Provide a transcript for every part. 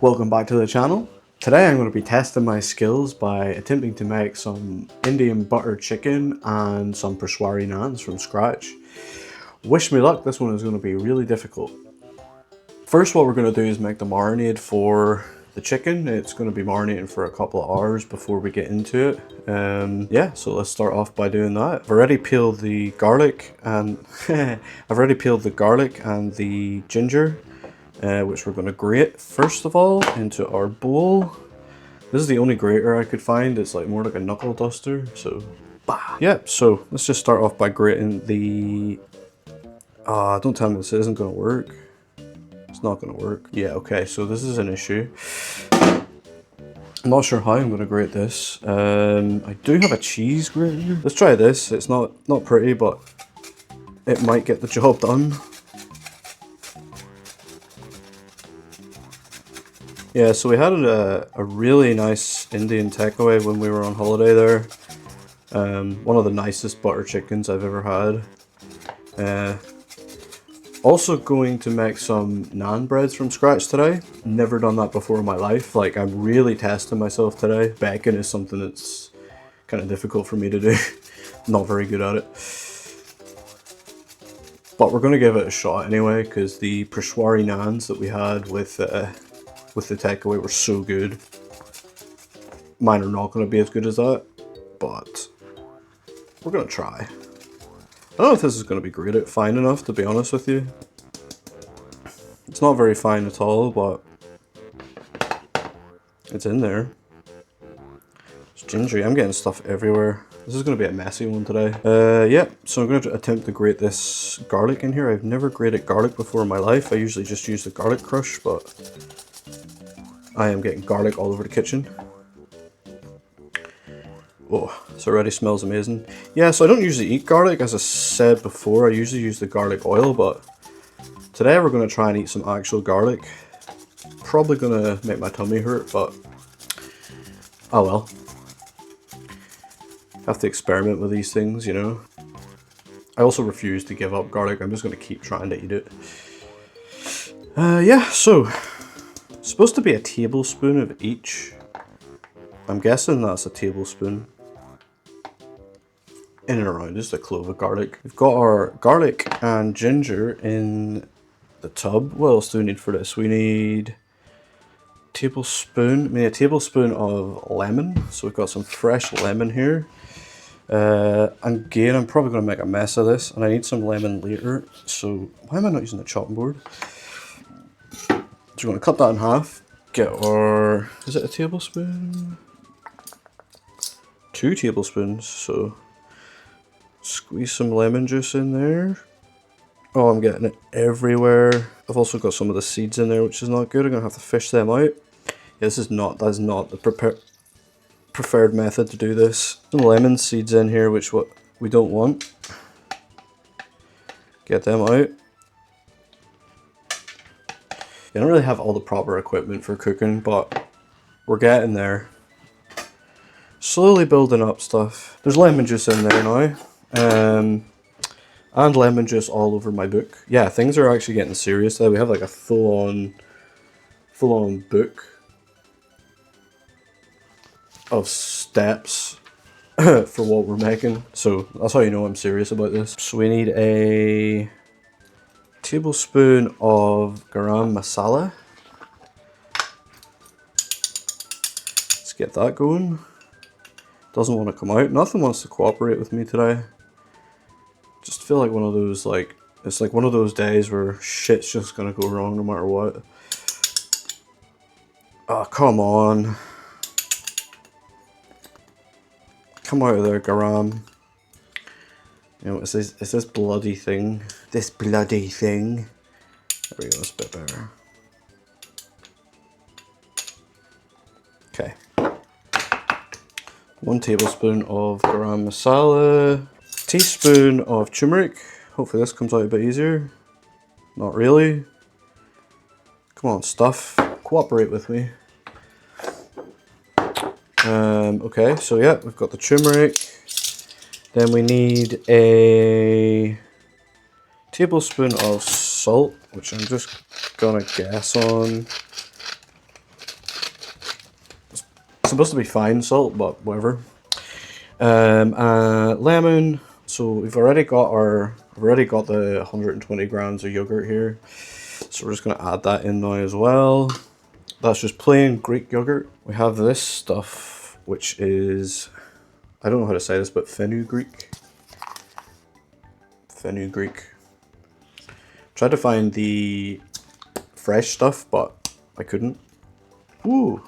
Welcome back to the channel. Today I'm going to be testing my skills by attempting to make some Indian butter chicken and some Peshwari naans from scratch. Wish me luck, this one is going to be really difficult. First, what we're going to do is make the marinade for the chicken. It's going to be marinating for a couple of hours before we get into it. Yeah, so let's start off by doing that. I've already peeled the garlic and the ginger, which we're going to grate first of all into our bowl. This is the only grater I could find. It's like more like a knuckle duster. So, yeah. So let's just start off by grating the. Don't tell me this isn't going to work. It's not going to work. Yeah. Okay. So this is an issue. I'm not sure how I'm going to grate this. I do have a cheese grater. Let's try this. It's not pretty, but it might get the job done. Yeah, so we had a really nice Indian takeaway when we were on holiday there. One of the nicest butter chickens I've ever had. Also going to make some naan breads from scratch today. Never done that before in my life. Like, I'm really testing myself today. Baking is something that's kind of difficult for me to do. Not very good at it. But we're going to give it a shot anyway, because the Peshwari naans that we had with the takeaway were so good. Mine are not going to be as good as that, but we're going to try. I don't know if this is going to be great, fine enough, to be honest with you. It's not very fine at all, but it's in there. It's gingery. I'm getting stuff everywhere. This is going to be a messy one today. Yeah, so I'm going to attempt to grate this garlic in here. I've never grated garlic before in my life. I usually just use the garlic crush, but I am getting garlic all over the kitchen. Oh, this already smells amazing. Yeah, so I don't usually eat garlic, as I said before. I usually use the garlic oil, but today we're going to try and eat some actual garlic. Probably going to make my tummy hurt, but oh well. Have to experiment with these things, you know. I also refuse to give up garlic. I'm just going to keep trying to eat it. Yeah, so it's supposed to be a tablespoon of each. I'm guessing that's a tablespoon. In and around just a clove of garlic. We've got our garlic and ginger in the tub. What else do we need for this? We need a tablespoon of lemon. So we've got some fresh lemon here. Again, I'm probably going to make a mess of this, and I need some lemon later. So why am I not using the chopping board? So we're going to cut that in half. Get our, is it a tablespoon? 2 tablespoons, so squeeze some lemon juice in there. Oh, I'm getting it everywhere. I've also got some of the seeds in there, which is not good. I'm gonna have to fish them out. Yeah, that is not the preferred method to do this. Some lemon seeds in here, which what we don't want. Get them out. I don't really have all the proper equipment for cooking, but we're getting there. Slowly building up stuff. There's lemon juice in there now. And lemon juice all over my book. Yeah, things are actually getting serious there. We have like a full-on book of steps for what we're making. So that's how you know I'm serious about this. So we need a tablespoon of garam masala. Let's get that going. Doesn't want to come out. Nothing wants to cooperate with me today. Just feel like one of those, like, it's like one of those days where shit's just gonna go wrong no matter what. Oh, come on. Come out of there, garam. You know, it's this bloody thing. This bloody thing. There we go, that's a bit better. Okay. 1 tablespoon of garam masala. Teaspoon of turmeric. Hopefully this comes out a bit easier. Not really. Come on, stuff. Cooperate with me. Okay, so yeah, we've got the turmeric. Then we need a tablespoon of salt, which I'm just gonna guess on. supposed to be fine salt, but whatever. Lemon. So we've already got the 120 grams of yogurt here. So we're just going to add that in now as well. That's just plain Greek yogurt. We have this stuff, which is, I don't know how to say this, but fenugreek. Fenugreek. Tried to find the fresh stuff, but I couldn't. Ooh,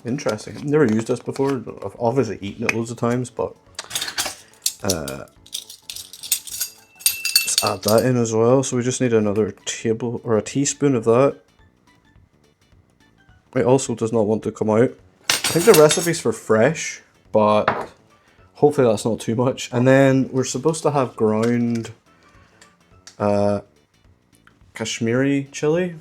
interesting. I've never used this before. I've obviously eaten it loads of times, but let's add that in as well. So we just need another a teaspoon of that. It also does not want to come out. I think the recipe's for fresh, but hopefully that's not too much. And then we're supposed to have ground Kashmiri chili,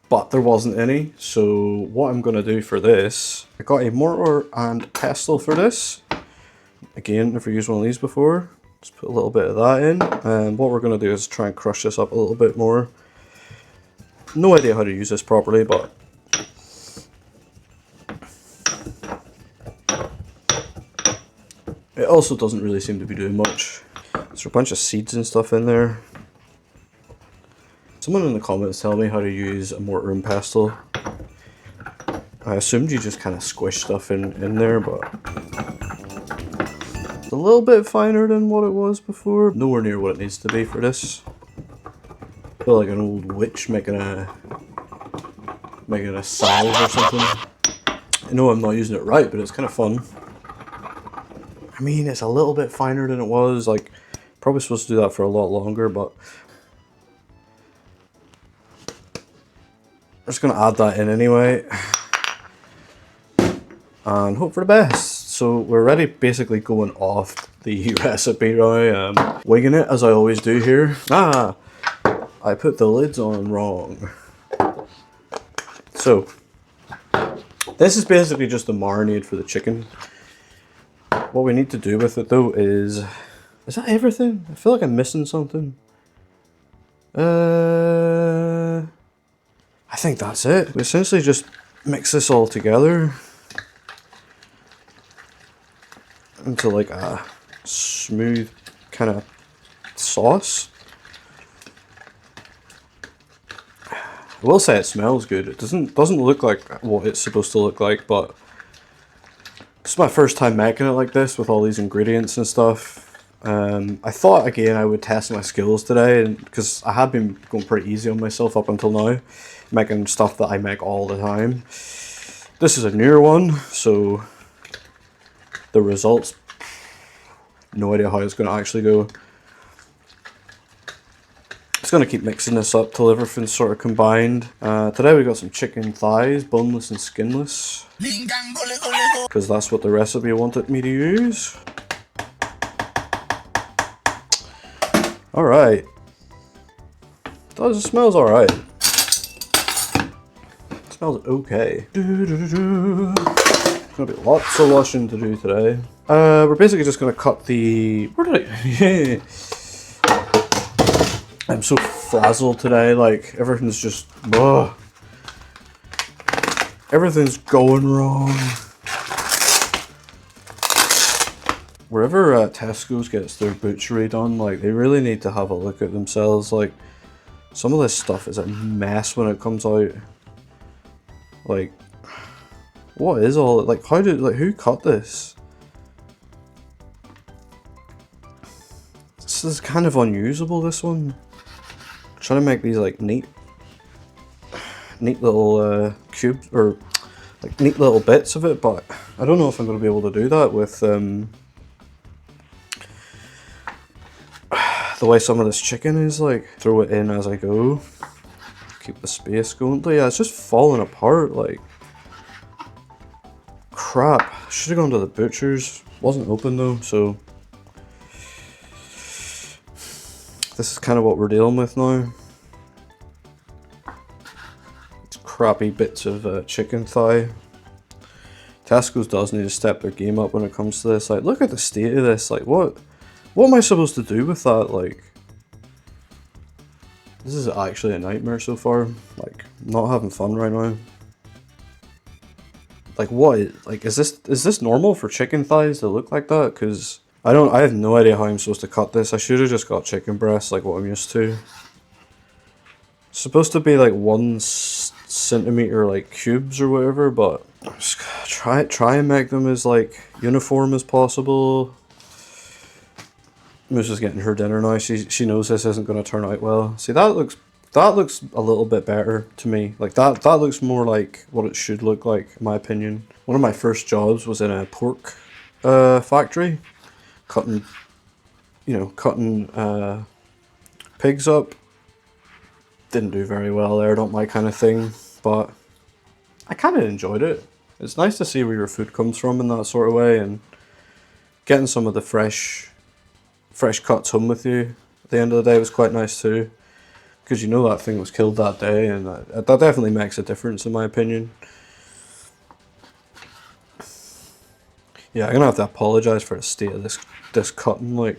but there wasn't any. So what I'm going to do for this, I got a mortar and pestle for this. Again, never used one of these before. Just put a little bit of that in, and what we're going to do is try and crush this up a little bit more. No idea how to use this properly, but it also doesn't really seem to be doing much. There's a bunch of seeds and stuff in there. Someone in the comments tell me how to use a mortar and pestle. I assumed you just kind of squish stuff in there, but it's a little bit finer than what it was before. Nowhere near what it needs to be for this. I feel like an old witch making a salve or something. I know I'm not using it right, but it's kind of fun. I mean, it's a little bit finer than it was. Like, probably supposed to do that for a lot longer, but I'm just going to add that in anyway and hope for the best. So we're already basically going off the recipe now, winging it as I always do here. I put the lids on wrong. So this is basically just a marinade for the chicken. What we need to do with it though is that everything? I feel like I'm missing something. I think that's it. We essentially just mix this all together into like a smooth kind of sauce. I will say it smells good. It doesn't look like what it's supposed to look like, but this is my first time making it like this with all these ingredients and stuff. I thought again I would test my skills today, because I have been going pretty easy on myself up until now, making stuff that I make all the time. This is a newer one, so the results, no idea how it's going to actually go. Just going to keep mixing this up till everything's sort of combined. Today we got some chicken thighs, boneless and skinless, because that's what the recipe wanted me to use. Alright. It smells alright. It smells okay. There's going to be lots of washing to do today. We're basically just going to cut the... Where did I... I'm so frazzled today, like everything's just... Ugh. Everything's going wrong. Wherever Tesco's gets their butchery done, like they really need to have a look at themselves. Like some of this stuff is a mess when it comes out. Like, what is all like? Who cut this? This is kind of unusable. This one. I'm trying to make these like neat little cubes or like neat little bits of it, but I don't know if I'm going to be able to do that with the way some of this chicken is. Like, throw it in as I go, keep the space going. But yeah, it's just falling apart. Like, crap. Should have gone to the butcher's. Wasn't open though, so this is kind of what we're dealing with now. It's crappy bits of chicken thigh. Tesco's does need to step their game up when it comes to this. Like, look at the state of this. Like, what am I supposed to do with that? Like, this is actually a nightmare so far. Like, not having fun right now. Like what? Like is this normal for chicken thighs to look like that? Because I have no idea how I'm supposed to cut this. I should have just got chicken breasts like what I'm used to. It's supposed to be like 1 centimeter like cubes or whatever, but just try and make them as like uniform as possible. Moose is getting her dinner now. She knows this isn't going to turn out well. See, that looks a little bit better to me. Like that looks more like what it should look like, in my opinion. One of my first jobs was in a pork factory, cutting pigs up. Didn't do very well there, not my kind of thing, but I kind of enjoyed it. It's nice to see where your food comes from in that sort of way, and getting some of the fresh cuts home with you at the end of the day was quite nice too, because you know that thing was killed that day, and that definitely makes a difference in my opinion. Yeah, I'm gonna have to apologize for the state of this cutting. Like,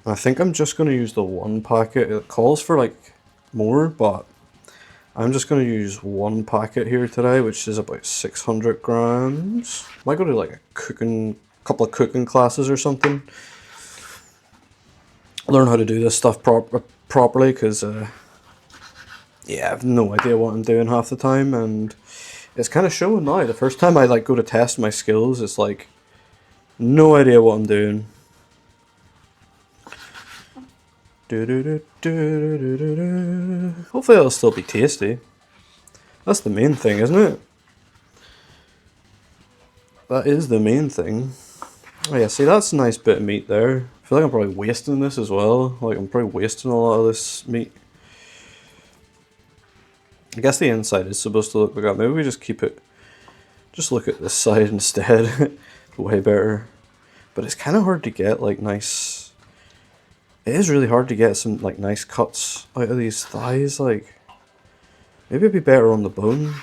and I think I'm just gonna use the one packet. It calls for like more, but I'm just going to use one packet here today, which is about 600 grams. Might go to like a couple of cooking classes or something. Learn how to do this stuff properly, because yeah, I have no idea what I'm doing half the time, and it's kind of showing now. The first time I like go to test my skills, it's like no idea what I'm doing. Hopefully it'll still be tasty. That's the main thing, isn't it? That is the main thing. Oh yeah, see, that's a nice bit of meat there. I feel like I'm probably wasting this as well. Like, I'm probably wasting a lot of this meat. I guess the inside is supposed to look like that. Maybe we just keep it... Just look at this side instead. Way better. But it's kind of hard to get, like, nice... It is really hard to get some like nice cuts out of these thighs. Like, maybe it'd be better on the bone.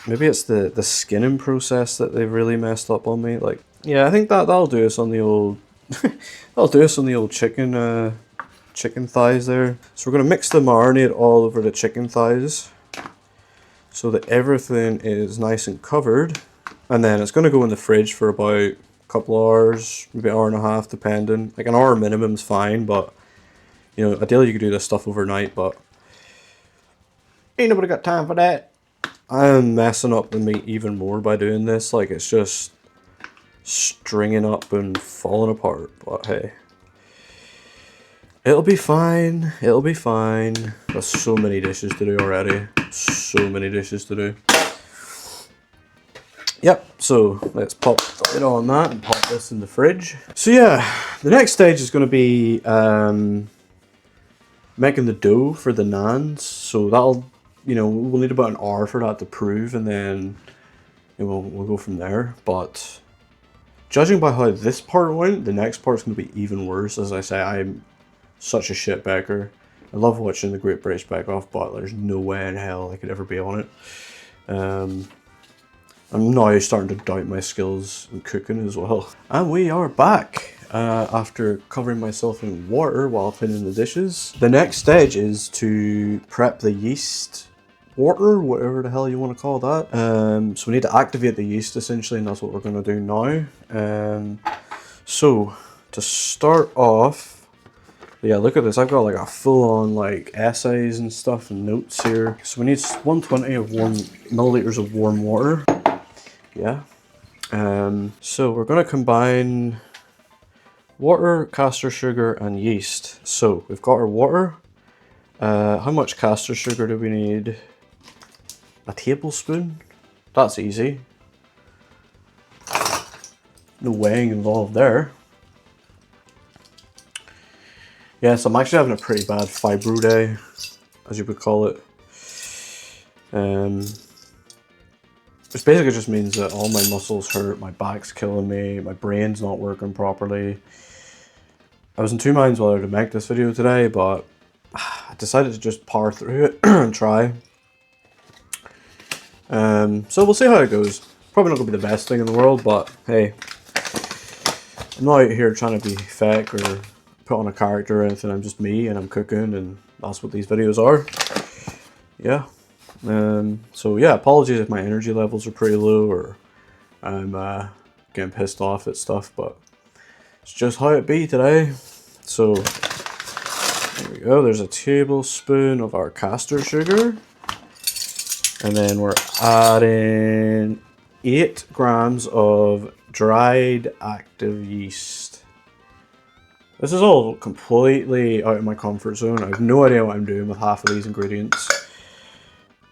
Maybe it's the skinning process that they've really messed up on me. Like, yeah, I think that'll do us on the old that'll do us on the old chicken thighs there. So we're gonna mix the marinade all over the chicken thighs so that everything is nice and covered, and then it's gonna go in the fridge for about a couple of hours, maybe an hour and a half, depending. Like an hour minimum's fine, but you know, ideally you could do this stuff overnight, but ain't nobody got time for that. I'm messing up the meat even more by doing this. Like, it's just stringing up and falling apart, but hey. It'll be fine. It'll be fine. There's so many dishes to do already. So many dishes to do. Yep, so let's pop it on that and pop this in the fridge. So yeah, the next stage is going to be making the dough for the naans. So that'll, you know, we'll need about an hour for that to prove, and then we'll go from there. But judging by how this part went, the next part's going to be even worse. As I say, I'm such a shit baker. I love watching the Great British Bake Off, but there's no way in hell I could ever be on it. I'm now starting to doubt my skills in cooking as well. And we are back after covering myself in water while cleaning the dishes. The next stage is to prep the yeast water, whatever the hell you want to call that. So we need to activate the yeast essentially, and that's what we're going to do now. So to start off, yeah, look at this. I've got like a full-on like essays and stuff and notes here. So we need 120 of milliliters of warm water. Yeah. So we're going to combine water, caster sugar, and yeast. So we've got our water. How much caster sugar do we need? A tablespoon. That's easy. No weighing involved there. Yes, I'm actually having a pretty bad fibro day, as you would call it. Which basically just means that all my muscles hurt, my back's killing me, my brain's not working properly. I was in two minds whether to make this video today, but I decided to just power through it and try. So we'll see how it goes. Probably not going to be the best thing in the world, but hey. I'm not out here trying to be fake or put on a character or anything. I'm just me and I'm cooking, and that's what these videos are. Yeah. So yeah, apologies if my energy levels are pretty low or I'm getting pissed off at stuff, but it's just how it be today. So there we go, there's a tablespoon of our caster sugar. And then we're adding 8 grams of dried active yeast. This is all completely out of my comfort zone. I have no idea what I'm doing with half of these ingredients.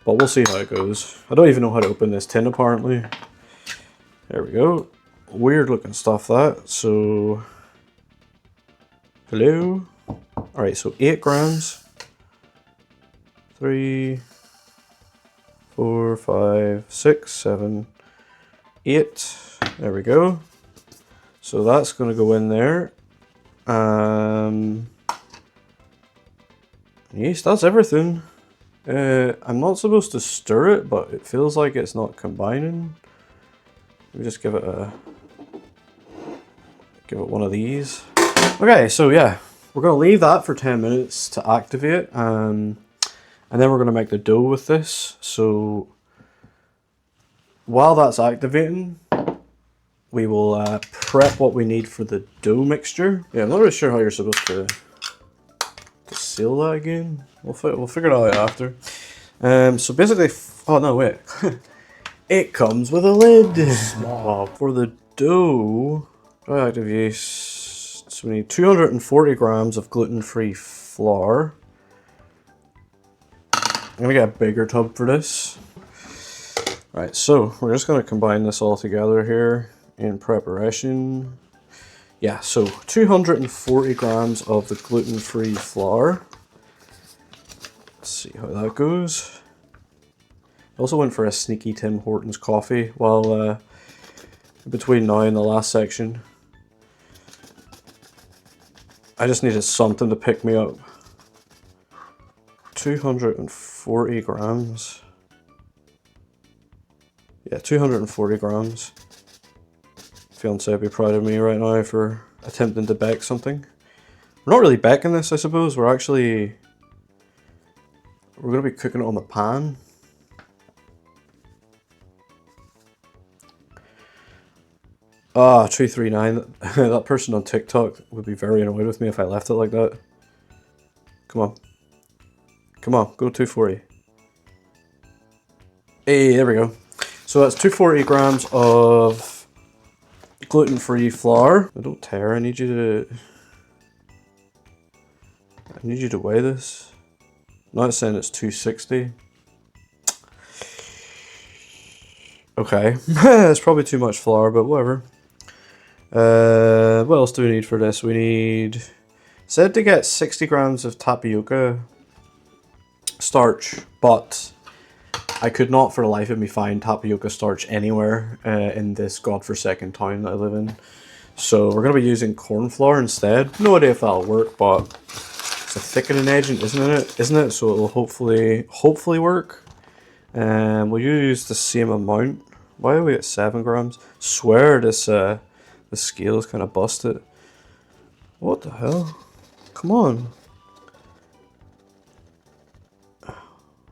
But we'll see how it goes. I don't even know how to open this tin apparently. There we go. Weird looking stuff that. So, hello. Alright, so 8 grams. 3, 4, 5, 6, 7, 8. There we go. So that's going to go in there. Yes, that's everything. I'm not supposed to stir it, but it feels like it's not combining. Let me just give it one of these. Okay, so yeah, we're going to leave that for 10 minutes to activate. And then we're going to make the dough with this. So while that's activating, we will prep what we need for the dough mixture. Yeah, I'm not really sure how you're supposed to seal that again. We'll figure it out after. So basically, oh no, wait. It comes with a lid. Wow. For the dough, dry active yeast. So we need 240 grams of gluten-free flour. I'm gonna get a bigger tub for this. Right, so we're just gonna combine this all together here in preparation. Yeah, so 240 grams of the gluten-free flour. Let's see how that goes. I also went for a sneaky Tim Hortons coffee while between now and the last section. I just needed something to pick me up. 240 grams. Yeah, 240 grams. Fiance would be proud of me right now for attempting to bake something. We're not really baking this, I suppose. We're going to be cooking it on the pan. Ah, 239. That person on TikTok would be very annoyed with me if I left it like that. Come on. Come on, go 240. Hey, there we go. So that's 240 grams of gluten-free flour. Don't tear, I need you to weigh this. Now it's saying it's 260. Okay, it's probably too much flour, but whatever. What else do we need for this? We need, said to get 60 grams of tapioca starch, but I could not for the life of me find tapioca starch anywhere in this godforsaken town that I live in. So we're going to be using corn flour instead. No idea if that'll work, but it's a thickening agent, isn't it? So it'll hopefully work. And we'll use the same amount. Why are we at 7 grams? Swear this the scale is kind of busted. What the hell? Come on.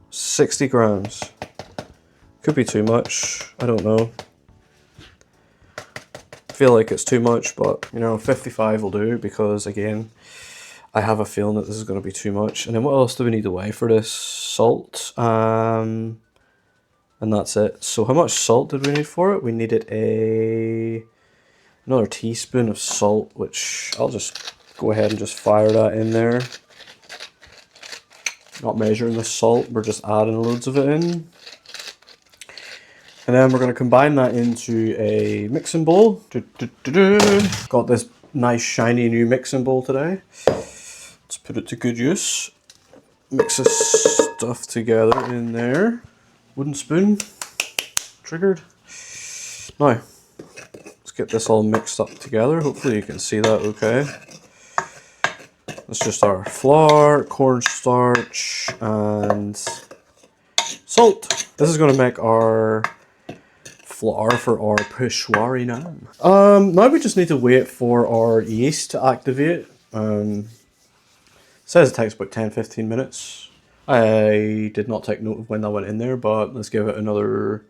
60 grams. Could be too much. I don't know. I feel like it's too much, but you know, 55 will do because again, I have a feeling that this is going to be too much. And then what else do we need to weigh for this? Salt. And that's it. So how much salt did we need for it? We needed another teaspoon of salt, which I'll just go ahead and just fire that in there. Not measuring the salt, we're just adding loads of it in. And then we're going to combine that into a mixing bowl. Got this nice shiny new mixing bowl today. Let's put it to good use. Mix this stuff together in there. Wooden spoon. Triggered. Now, let's get this all mixed up together. Hopefully you can see that okay. That's just our flour, cornstarch, and salt. This is going to make our flour for our Peshwari naan. Now we just need to wait for our yeast to activate. It says it takes about 10-15 minutes. I did not take note of when that went in there, but let's give it another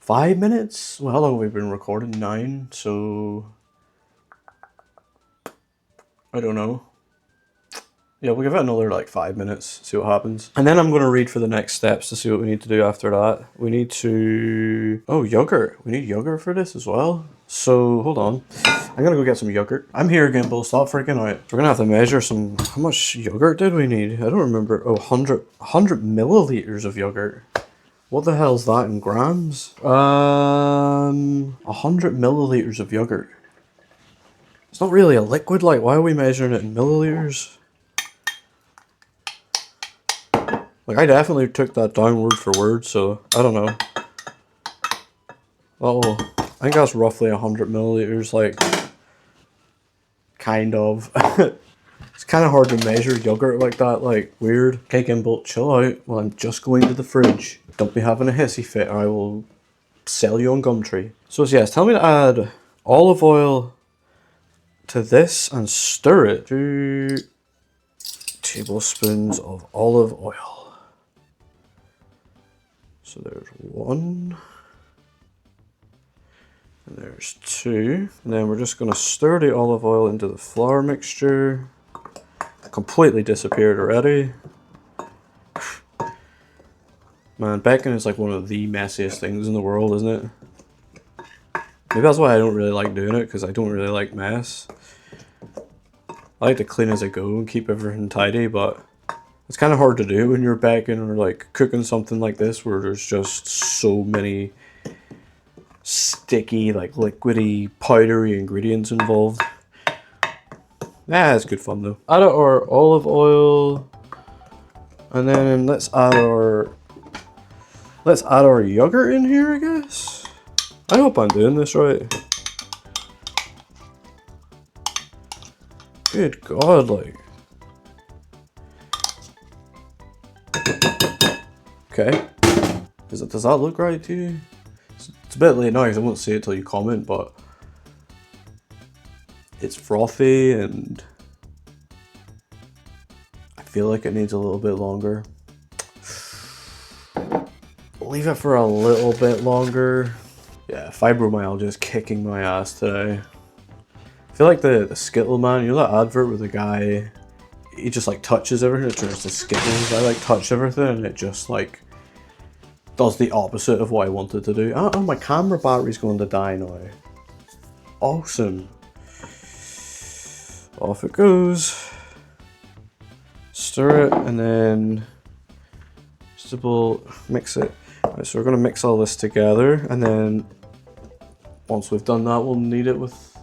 5 minutes? Well, how long have we been recording? 9, so I don't know. Yeah, we'll give it another like 5 minutes, see what happens. And then I'm going to read for the next steps to see what we need to do after that. We need to... Oh, yogurt. We need yogurt for this as well. So, hold on. I'm going to go get some yogurt. I'm here, Gimbal. Stop freaking out. We're going to have to measure some... How much yogurt did we need? I don't remember. Oh, 100 milliliters of yogurt. What the hell's that in grams? 100 milliliters of yogurt. It's not really a liquid. Like, why are we measuring it in milliliters? Like, I definitely took that down word for word, so I don't know. Oh, I think that's roughly 100 milliliters, like, kind of. It's kind of hard to measure yogurt like that, like, weird. Okay, Gimbal, chill out. Well, I'm just going to the fridge. Don't be having a hissy fit or I will sell you on Gumtree. So, yes, tell me to add olive oil to this and stir it. 2 tablespoons of olive oil. So there's 1, and there's 2, and then we're just going to stir the olive oil into the flour mixture. Completely disappeared already. Man, baking is like one of the messiest things in the world, isn't it? Maybe that's why I don't really like doing it, because I don't really like mess. I like to clean as I go and keep everything tidy, but it's kind of hard to do when you're baking or like cooking something like this where there's just so many sticky, like liquidy, powdery ingredients involved. Yeah, it's good fun though. Add our olive oil, and then let's add our yogurt in here, I guess. I hope I'm doing this right. Good God, like. Okay. Does that look right to you? It's a bit late now because I won't see it till you comment, but it's frothy and I feel like it needs a little bit longer. Leave it for a little bit longer. Yeah, fibromyalgia is kicking my ass today. I feel like the Skittle man, you know that advert with the guy, he just like touches everything, it turns to Skittles. I like touch everything and it just like does the opposite of what I wanted to do. Oh, my camera battery's going to die now. Awesome. Off it goes. Stir it and then mix it. Right, so we're going to mix all this together, and then once we've done that, we'll knead it with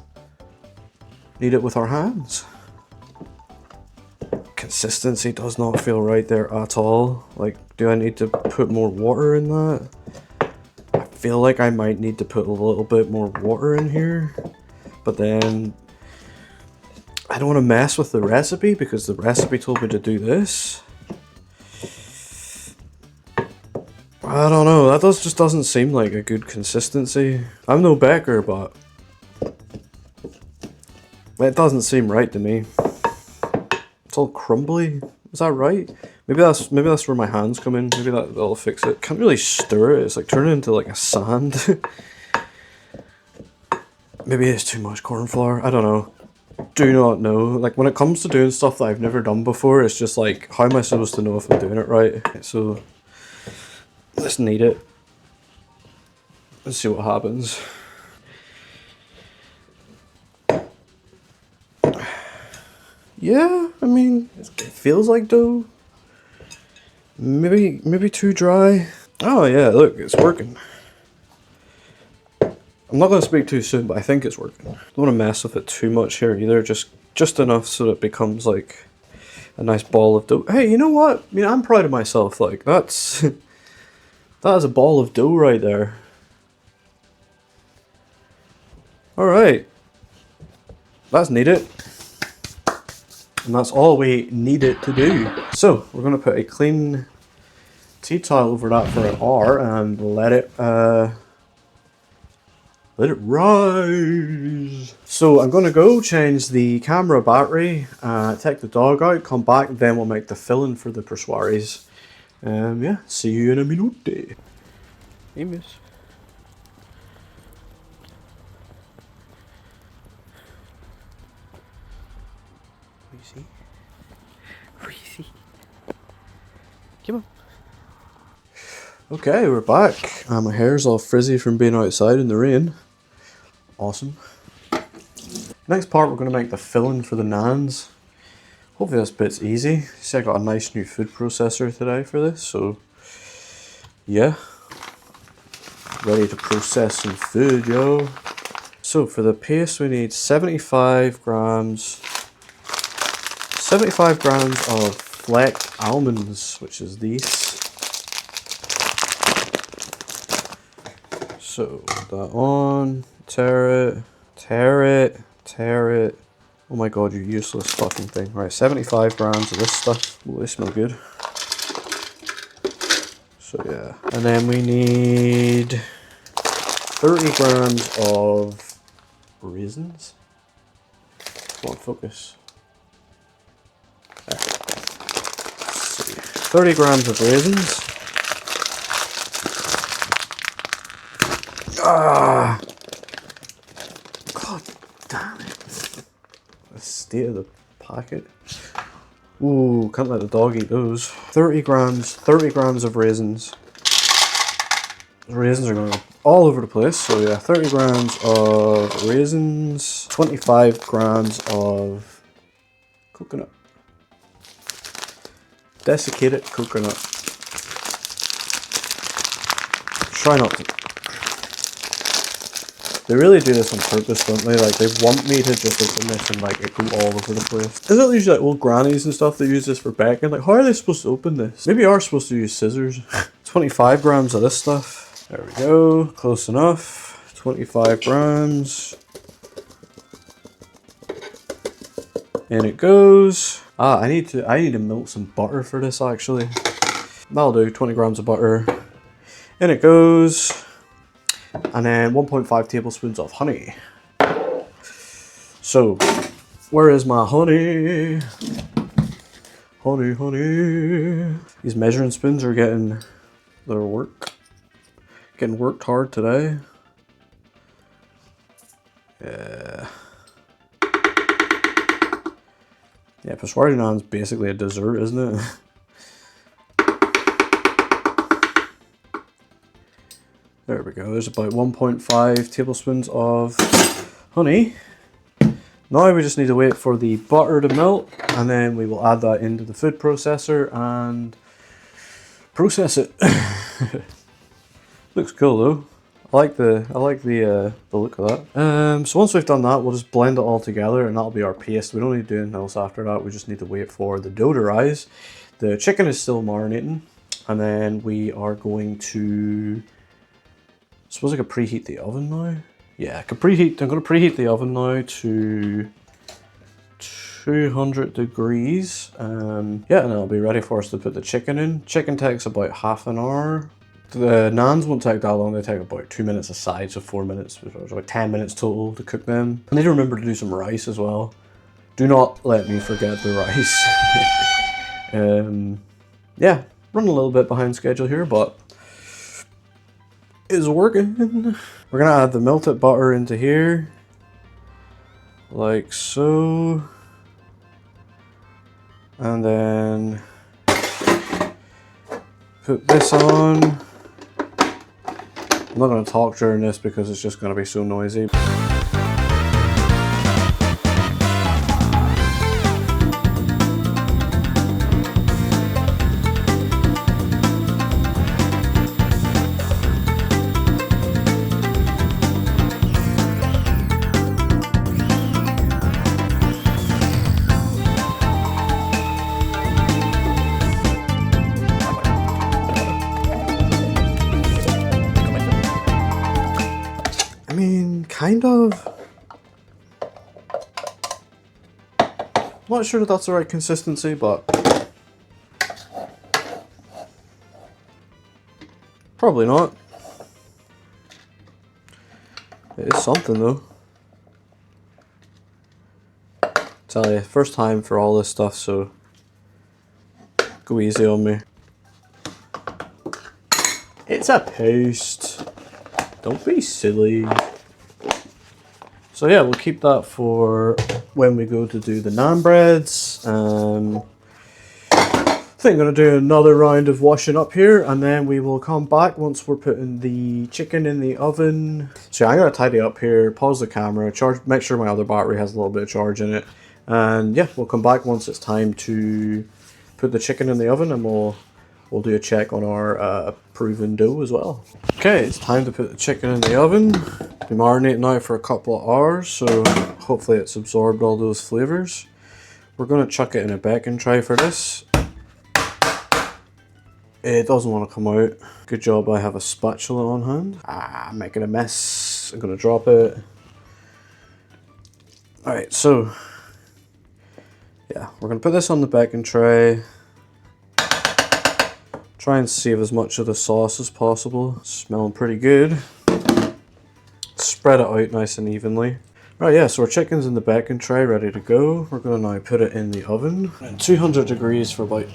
our hands. Consistency does not feel right there at all. Like, do I need to put more water in that? I feel like I might need to put a little bit more water in here, but then I don't want to mess with the recipe because the recipe told me to do this. I don't know, that just doesn't seem like a good consistency. I'm no baker, but it doesn't seem right to me. It's all crumbly. Is that right? Maybe that's where my hands come in. Maybe that'll fix it. Can't really stir it. It's like turning into like a sand. Maybe it's too much corn flour. I don't know. Do not know. Like when it comes to doing stuff that I've never done before, it's just like, how am I supposed to know if I'm doing it right? So let's knead it. Let's see what happens. Yeah, I mean, it feels like dough. Maybe too dry. Oh yeah, look, it's working. I'm not going to speak too soon, but I think it's working. Don't want to mess with it too much here either, just enough so it becomes like a nice ball of dough. Hey, you know what? I mean, I'm proud of myself. Like, that is a ball of dough right there. Alright. That's needed. And that's all we need it to do. So, we're going to put a clean tea towel over that for an hour and let it rise. So I'm going to go change the camera battery, take the dog out, come back, then we'll make the filling for the Peshwaris. Yeah, see you in a minute. Hey, miss. Breezy. Breezy. Come on. Okay, we're back. My hair's all frizzy from being outside in the rain. Awesome. Next part, we're going to make the filling for the naans. Hopefully this bit's easy. See, I got a nice new food processor today for this, so yeah. Ready to process some food, yo. So for the paste we need 75 grams of flecked almonds, which is these. So that on, tear it. Oh my god, you useless fucking thing. Right, 75 grams of this stuff. Oh, they smell good. So yeah. And then we need 30 grams of raisins. Come on, focus. There. 30 grams of raisins. Ah! God damn it. The state of the packet. Ooh, can't let the dog eat those. 30 grams of raisins. The raisins are going to go all over the place. So yeah, 30 grams of raisins, 25 grams of coconut. Desiccated coconut. Try not to. They really do this on purpose, don't they? Like, they want me to just open this and, like, it go all over the place. Isn't it usually, like, old grannies and stuff that use this for baking? Like, how are they supposed to open this? Maybe you are supposed to use scissors. 25 grams of this stuff. There we go. Close enough. 25 grams. In it goes. Ah, I need to melt some butter for this, actually. That'll do. 20 grams of butter. In it goes. And then 1.5 tablespoons of honey. So, where is my honey? Honey. These measuring spoons are getting their work. Getting worked hard today. Yeah. Yeah, Peshwari naan's basically a dessert, isn't it? There we go, there's about 1.5 tablespoons of honey. Now we just need to wait for the butter to melt, and then we will add that into the food processor and process it. Looks cool though. I like the look of that. So once we've done that, we'll just blend it all together and that'll be our paste. We don't need to do anything else after that. We just need to wait for the dough to rise. The chicken is still marinating, and then we are going to... I suppose I could preheat the oven now. Yeah, I'm going to preheat the oven now to 200 degrees. Yeah, and it'll be ready for us to put the chicken in. Chicken takes about half an hour. The naans won't take that long. They take about 2 minutes a side, so 4 minutes, about 10 minutes total to cook them. I need to remember to do some rice as well. Do not let me forget the rice. Yeah, running a little bit behind schedule here, but it's working. We're gonna add the melted butter into here, like so, and then put this on. I'm not going to talk during this because it's just going to be so noisy. I mean, kind of. Not sure that that's the right consistency, but probably not. It is something though. Tell you, first time for all this stuff, so go easy on me. It's a paste. Don't be silly. So yeah, we'll keep that for when we go to do the naan breads. I think I'm going to do another round of washing up here, and then we will come back once we're putting the chicken in the oven. So yeah, I'm going to tidy up here, pause the camera, make sure my other battery has a little bit of charge in it. And yeah, we'll come back once it's time to put the chicken in the oven, and we'll do a check on our proven dough as well. Okay, it's time to put the chicken in the oven. Been marinating now for a couple of hours, so hopefully it's absorbed all those flavors. We're going to chuck it in a baking tray for this. It doesn't want to come out. Good job I have a spatula on hand. I'm making a mess. I'm going to drop it. Alright, so yeah, we're going to put this on the baking tray. Try and save as much of the sauce as possible. It's smelling pretty good. Spread it out nice and evenly. Right, yeah, so our chicken's in the baking tray, ready to go. We're going to now put it in the oven at 200 degrees for about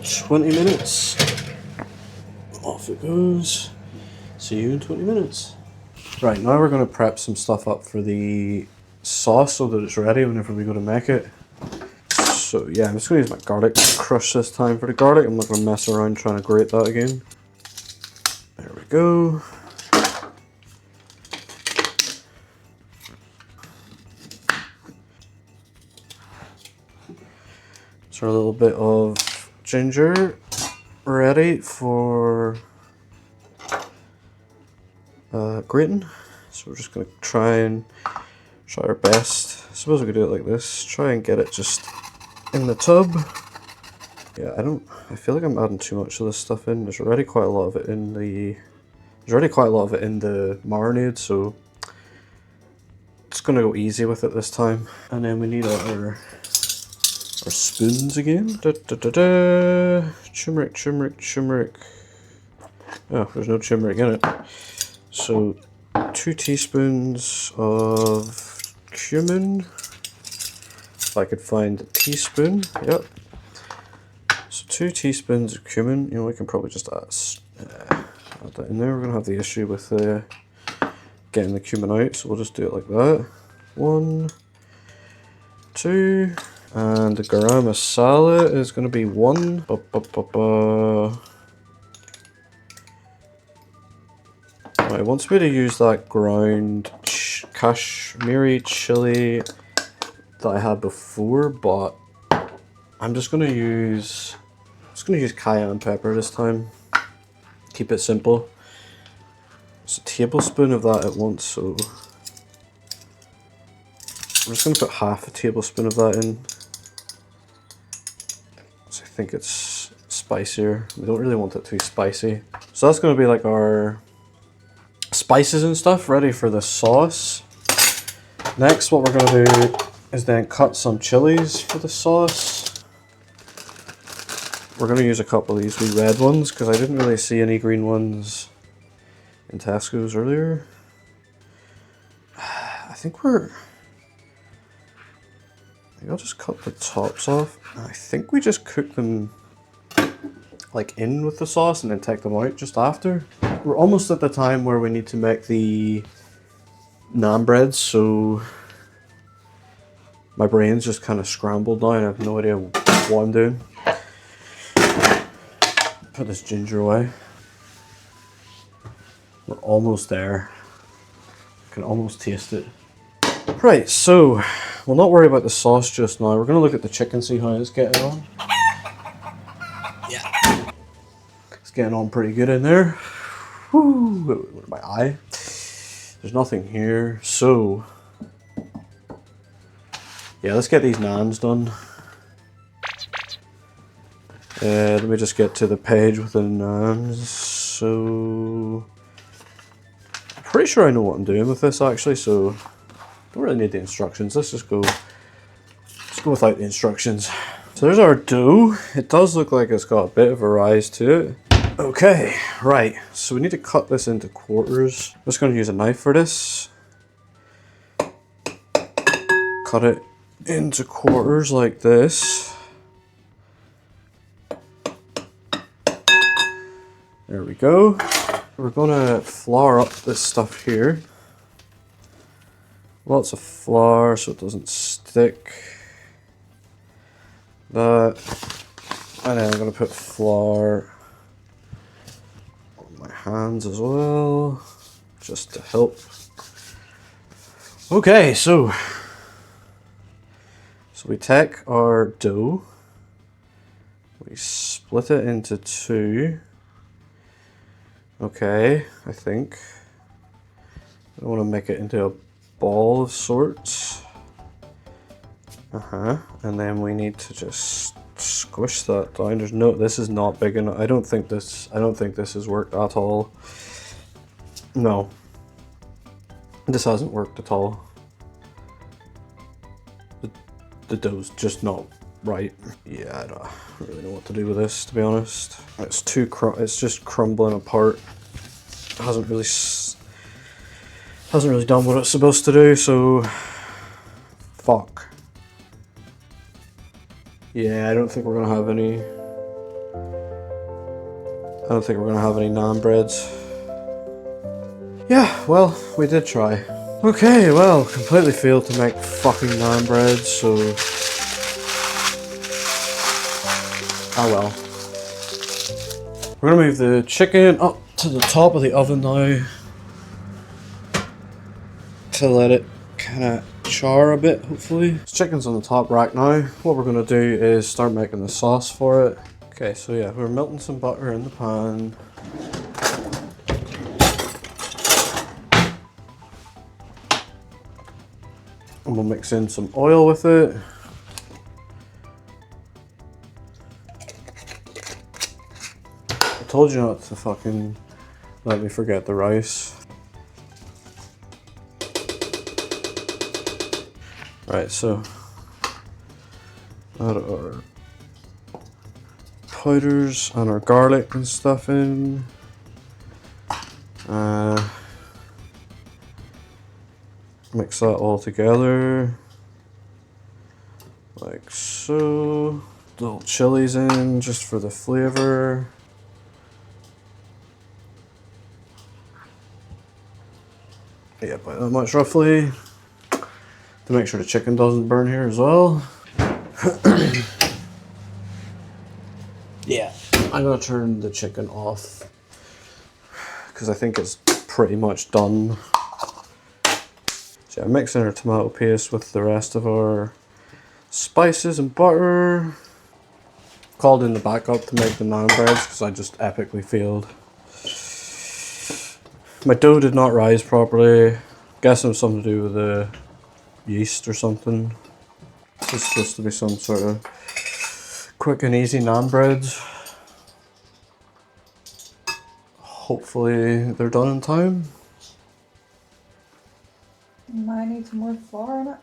20 minutes. Off it goes. See you in 20 minutes. Right, now we're going to prep some stuff up for the sauce so that it's ready whenever we go to make it. So yeah, I'm just going to use my garlic crush this time for the garlic. I'm not going to mess around trying to grate that again. There we go. So a little bit of ginger ready for grating. So we're just going to try our best. I suppose we could do it like this. Try and get it just in the tub. Yeah, I feel like I'm adding too much of this stuff in. There's already quite a lot of it in the marinade, so just gonna go easy with it this time. And then we need our spoons again. Turmeric. Oh, there's no turmeric in it. So 2 teaspoons of cumin. If I could find a teaspoon, yep. So 2 teaspoons of cumin. You know, we can probably just add that in there. We're gonna have the issue with getting the cumin out, so we'll just do it like that. 1, 2, and the garam masala is gonna be 1. Right, it wants me to use that ground Kashmiri chili that I had before, but I'm just gonna use cayenne pepper this time. Keep it simple. It's a tablespoon of that at once, so I'm just gonna put half a tablespoon of that in. So I think it's spicier. We don't really want it too spicy. So that's gonna be like our spices and stuff ready for the sauce. Next, what we're gonna do is then cut some chilies for the sauce. We're going to use a couple of these wee red ones because I didn't really see any green ones in Tesco's earlier. Maybe I'll just cut the tops off. I think we just cook them like in with the sauce and then take them out just after. We're almost at the time where we need to make the naan breads, so my brain's just kind of scrambled now and I have no idea what I'm doing. Put this ginger away. We're almost there. I can almost taste it. Right, so we'll not worry about the sauce just now. We're going to look at the chicken, see how it's getting on. Yeah. It's getting on pretty good in there. Whoo, my eye. There's nothing here. So yeah, let's get these naans done. Let me just get to the page with the naans. So I'm pretty sure I know what I'm doing with this actually, so don't really need the instructions. Let's go without the instructions. So there's our dough. It does look like it's got a bit of a rise to it. Okay, right, so we need to cut this into quarters. I'm just going to use a knife for this. Cut it into quarters like this. There we go. We're going to flour up this stuff here. Lots of flour so it doesn't stick. That. And then I'm going to put flour on my hands as well, just to help. Okay, so we take our dough, we split it into two. Okay, I think. I want to make it into a ball of sorts. And then we need to just squish that down. There's no, this is not big enough. I don't think this has worked at all. No. This hasn't worked at all. The dough's just not right. Yeah, I don't really know what to do with this, to be honest. It's it's just crumbling apart. It hasn't really done what it's supposed to do, so fuck. Yeah, I don't think we're gonna have any. I don't think we're gonna have any naan breads. Yeah, well, we did try. Okay, well, completely failed to make fucking naan breads, so. Oh well. We're gonna move the chicken up to the top of the oven now to let it kind of char a bit, hopefully. This chicken's on the top rack now. What we're gonna do is start making the sauce for it. Okay, so yeah, we're melting some butter in the pan. And we'll mix in some oil with it. I told you not to fucking let me forget the rice. Right, so add our powders and our garlic and stuff in. Mix that all together, like so. Little chilies in just for the flavor. Yeah, about that much roughly. To make sure the chicken doesn't burn here as well. Yeah, I'm gonna turn the chicken off because I think it's pretty much done. So I'm mixing our tomato paste with the rest of our spices and butter. Called in the backup to make the naan breads because I just epically failed. My dough did not rise properly. Guessing it was something to do with the yeast or something. This is supposed to be some sort of quick and easy naan breads. Hopefully they're done in time. Might need some more flour in it.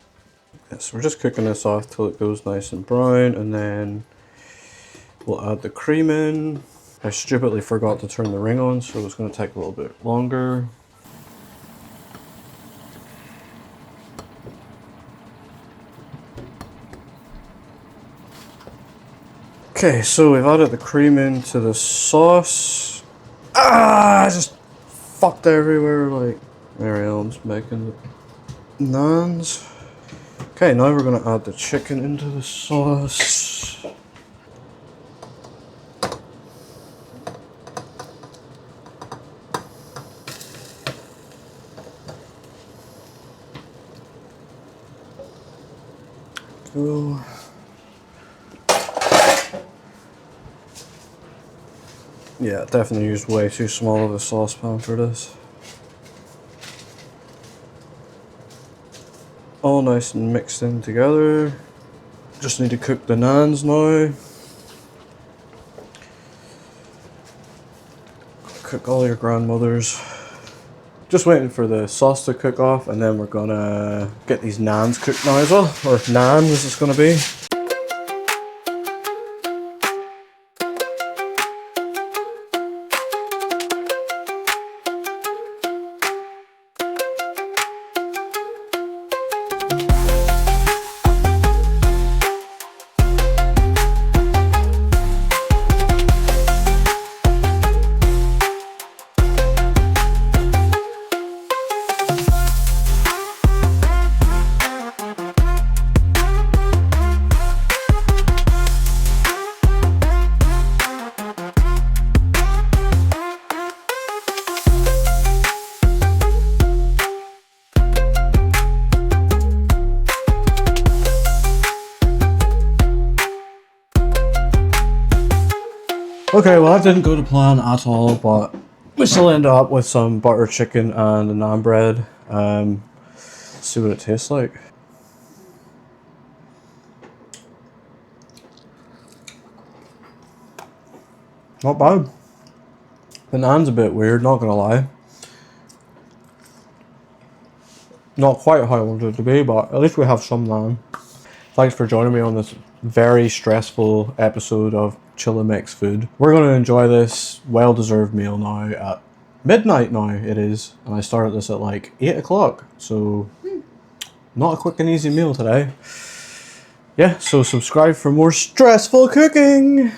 Yes, we're just cooking this off till it goes nice and brown, and then we'll add the cream in. I stupidly forgot to turn the ring on, so it's going to take a little bit longer. Okay, so we've added the cream into the sauce. I just fucked everywhere like Mary Ellen's making the naans. Okay, now we're gonna add the chicken into the sauce. Go. Yeah, definitely used way too small of a saucepan for this. All nice and mixed in together. Just need to cook the naans now. Cook all your grandmothers. Just waiting for the sauce to cook off, and then we're gonna get these naans cooked now as well, or naan as it's gonna be. Okay, well that didn't go to plan at all, but we still ended up with some butter chicken and a naan bread. Let's see what it tastes like. Not bad. The naan's a bit weird, not gonna lie. Not quite how I wanted it to be, but at least we have some naan. Thanks for joining me on this very stressful episode of Chillamex Food. We're going to enjoy this well-deserved meal now at midnight now it is, and I started this at like 8 o'clock, so not a quick and easy meal today. Yeah, so subscribe for more stressful cooking!